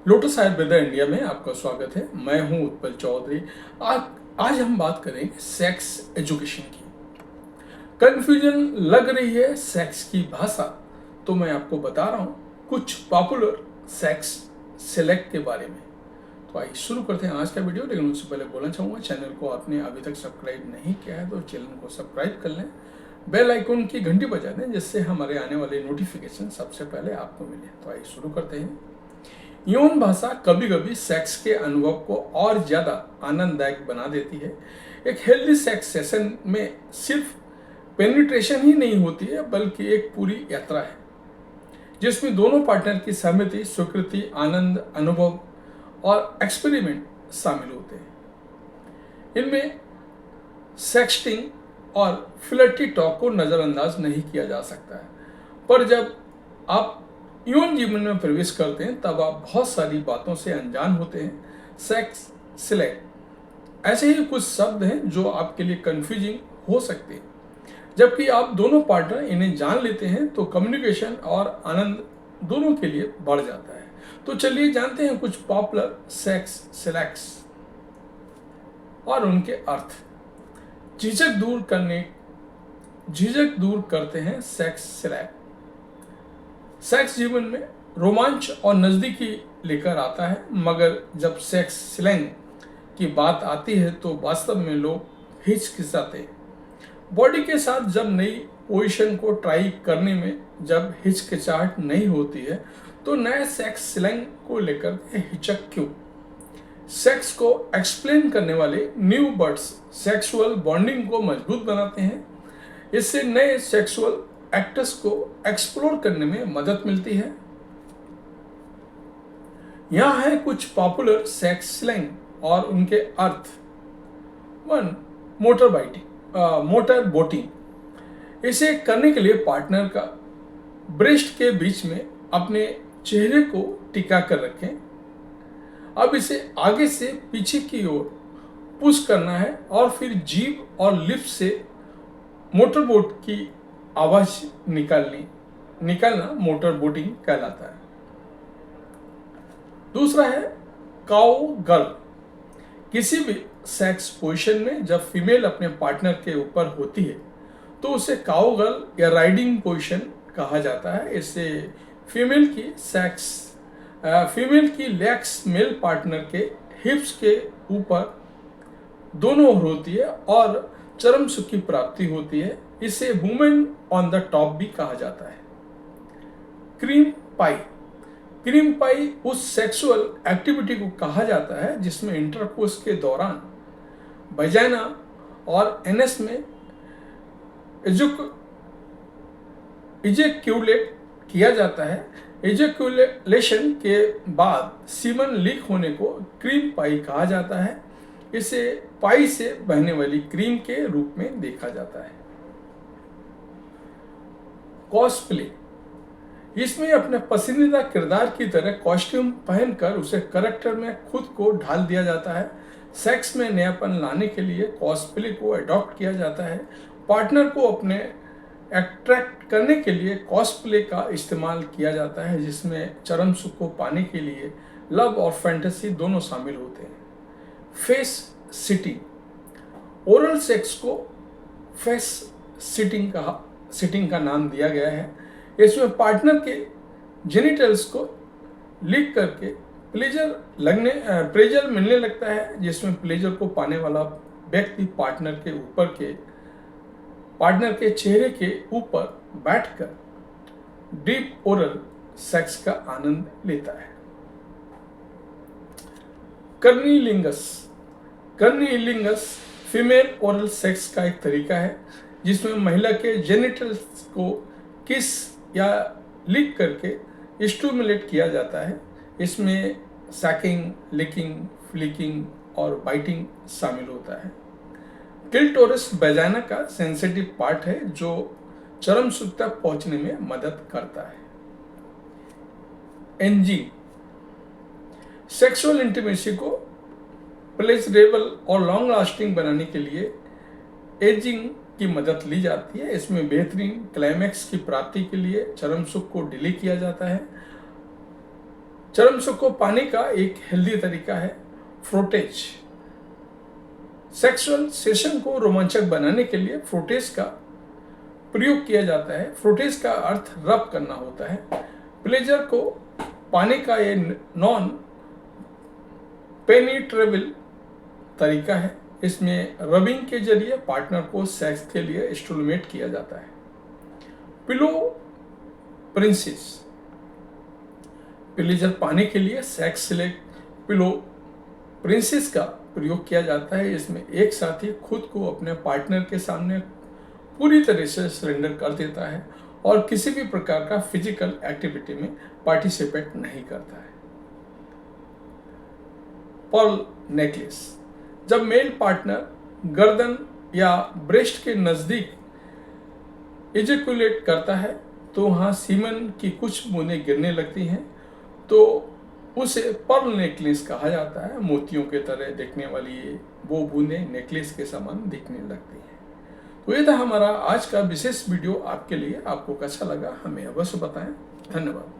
Lotus Ayurveda India में आपका स्वागत है। मैं हूं उत्पल चौधरी। आज आज हम बात करेंगे सेक्स एजुकेशन की। कंफ्यूजन लग रही है सेक्स की भाषा, तो मैं आपको बता रहा हूं कुछ पॉपुलर सेक्स सेलेक्ट के बारे में। तो आइए शुरू करते हैं आज का वीडियो। लेकिन उससे पहले बोलना चाहूँगा, चैनल को आपने अभी तक सब्सक्राइब नहीं किया है तो चैनल को सब्सक्राइब कर लें, बेल आइकन की घंटी बजा दें, जिससे हमारे आने वाले नोटिफिकेशन सबसे पहले आपको मिले। तो आइए शुरू करते हैं। यौन भाषा कभी कभी सेक्स के अनुभव को और ज़्यादा आनंददायक बना देती है। एक हेल्दी सेक्स सेशन में सिर्फ पेनिट्रेशन ही नहीं होती है, बल्कि एक पूरी यात्रा है जिसमें दोनों पार्टनर की सहमति, स्वीकृति, आनंद, अनुभव और एक्सपेरिमेंट शामिल होते हैं। इनमें सेक्सटिंग और फ्लर्टी टॉक को नज़रअंदाज नहीं किया जा सकता है, पर जब आप यौन जीवन में प्रवेश करते हैं तब आप बहुत सारी बातों से अनजान होते हैं। सेक्स सिलेक्ट ऐसे ही कुछ शब्द हैं जो आपके लिए कंफ्यूजिंग हो सकते हैं। जबकि आप दोनों पार्टनर इन्हें जान लेते हैं तो कम्युनिकेशन और आनंद दोनों के लिए बढ़ जाता है। तो चलिए जानते हैं कुछ पॉपुलर सेक्स सिलेक्ट्स और उनके अर्थ। झिझक दूर करते हैं सेक्स सिलेक्ट। सेक्स जीवन में रोमांच और नज़दीकी लेकर आता है, मगर जब सेक्स स्लैंग की बात आती है तो वास्तव में लोग हिचकिचाते हैं। बॉडी के साथ जब नई पोजीशन को ट्राई करने में जब हिचकिचाहट नहीं होती है तो नए सेक्स स्लैंग को लेकर हिचक क्यों? सेक्स को एक्सप्लेन करने वाले न्यू वर्ड्स सेक्सुअल बॉन्डिंग को मजबूत बनाते हैं। इससे नए सेक्सुअल एक्टर्स को एक्सप्लोर करने में मदद मिलती है। यहाँ है कुछ पॉपुलर सेक्स स्लैंग और उनके अर्थ। 1. Motor boating. इसे करने के लिए पार्टनर का ब्रेस्ट के बीच में अपने चेहरे को टिका कर रखें। अब इसे आगे से पीछे की ओर पुश करना है और फिर जीभ और लिप्स से मोटरबोट की आवाज निकालना मोटर बोटिंग कहलाता है। दूसरा है काउ गर्ल। किसी भी सेक्स पोजीशन में जब फीमेल अपने पार्टनर के ऊपर होती है तो उसे काउ गर्ल या राइडिंग पोजीशन कहा जाता है। इससे फीमेल की लेग्स मेल पार्टनर के हिप्स के ऊपर दोनों ओर होती है और चरम सुख की प्राप्ति होती है। इसे वुमेन ऑन द टॉप भी कहा जाता है। क्रीम पाई उस सेक्सुअल एक्टिविटी को कहा जाता है जिसमें इंटरकोर्स के दौरान वजाइना और एनस में इजेक्यूलेट किया जाता है। इजेक्यूलेशन के बाद सीमन लीक होने को क्रीम पाई कहा जाता है। इसे पाई से बहने वाली क्रीम के रूप में देखा जाता है। कॉस्प्ले। इसमें अपने पसंदीदा किरदार की तरह कॉस्ट्यूम पहनकर उसे कैरेक्टर में खुद को ढाल दिया जाता है। सेक्स में नयापन लाने के लिए कॉस्प्ले को अडॉप्ट किया जाता है। पार्टनर को अपने अट्रैक्ट करने के लिए कॉस्प्ले का इस्तेमाल किया जाता है, जिसमें चरम सुख को पाने के लिए लव और फैंटेसी दोनों शामिल होते हैं। Face sitting. ओरल सेक्स को फेस सिटिंग का नाम दिया गया है। इसमें पार्टनर के जेनिटल्स को लिक करके प्लेजर मिलने लगता है, जिसमें प्लेजर को पाने वाला व्यक्ति पार्टनर के चेहरे के ऊपर बैठकर डीप ओरल सेक्स का आनंद लेता है। कर्नीलिंगस फीमेल ओरल सेक्स का एक तरीका है जिसमें महिला के जेनिटल्स को किस या लिक करके स्टिमुलेट किया जाता है। इसमें सैकिंग, लिकिंग, फ्लिकिंग और बाइटिंग शामिल होता है। क्लिटोरिस वजाइना का सेंसिटिव पार्ट है जो चरम सुख तक पहुंचने में मदद करता है। एंजिंग। सेक्सुअल इंटीमेसी को प्लेजरेबल और लॉन्ग लास्टिंग बनाने के लिए एजिंग की मदद ली जाती है। इसमें बेहतरीन क्लाइमैक्स की प्राप्ति के लिए चरम सुख को डिले किया जाता है। चरम सुख को पाने का एक हेल्दी तरीका है फ्रोटेज। सेक्सुअल सेशन को रोमांचक बनाने के लिए फ्रोटेज का प्रयोग किया जाता है। फ्रोटेज का अर्थ रब करना होता है। प्लेजर को पाने का ये नॉन पेनिट्रेबल तरीका है। इसमें रबिंग के जरिए पार्टनर को सेक्स के लिए स्टिमुलेट किया जाता है। पिलो प्रिंसेस, प्लेजर पाने के लिए सेक्स सिलेक्ट पिलो प्रिंसेस का प्रयोग किया जाता है। इसमें एक साथी खुद को अपने पार्टनर के सामने पूरी तरह से सरेंडर कर देता है और किसी भी प्रकार का फिजिकल एक्टिविटी में पार्टिसिपेट नहीं करता है। पर्ल नेकलेस, जब मेल पार्टनर गर्दन या ब्रेस्ट के नजदीक इजैकुलेट करता है तो वहाँ सीमन की कुछ बूंदें गिरने लगती हैं, तो उसे पर्ल नेकलेस कहा जाता है। मोतियों के तरह दिखने वाली वो बूंदें नेकलेस के समान दिखने लगती हैं। तो ये था हमारा आज का विशेष वीडियो आपके लिए। आपको कैसा लगा हमें अवश्य बताएं। धन्यवाद।